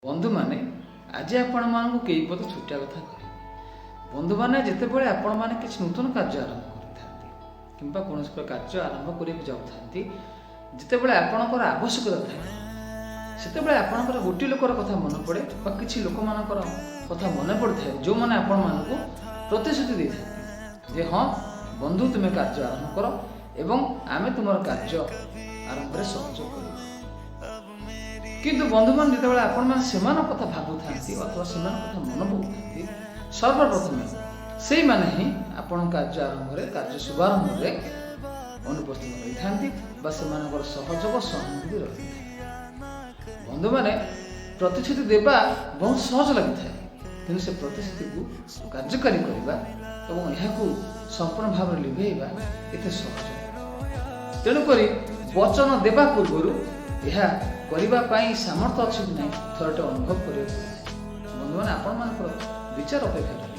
बंधु माने आज आपण मानक कई पद छुटिया कथा कहे बंधु माने जितेबाला आपण माने किसी नूतन कार्य आरंभ करते कि कौन कार्य आरंभ करने जाऊँ जितेबाला आपणकर आवश्यकता थाए से आपणकर गोटे लोकर कथा मन पड़े कि लोक मान कथा मन पड़ था जो मैंने आपण मानक प्रतिश्रुति दे था जे हाँ बंधु तुम्हें कार्य आरंभ कर एवं आमे तुम कार्य आरंभ में सहयोग कर किंतु बंधु मान जो आपण मैंने कथा भावुता अथवा से कथा मन पकता सर्वप्रथम से मैंने ही आपण कार्य आरंभ कार्य शुभारंभ में अनुपस्थित रही था सहयोग सहानुभूति रही था बंधु मैंने प्रतिश्रुति देवा बहुत सहज लगी था कि से प्रतिश्रुति को कार्यकारी करने संपूर्ण भाव में लिभेवा एत सहज तेणुक वचन देवा पूर्व करने सामर्थ्य अच्छी कि ना थोड़े अनुभव कर बंधु मैंने आपण विचार अपेक्षा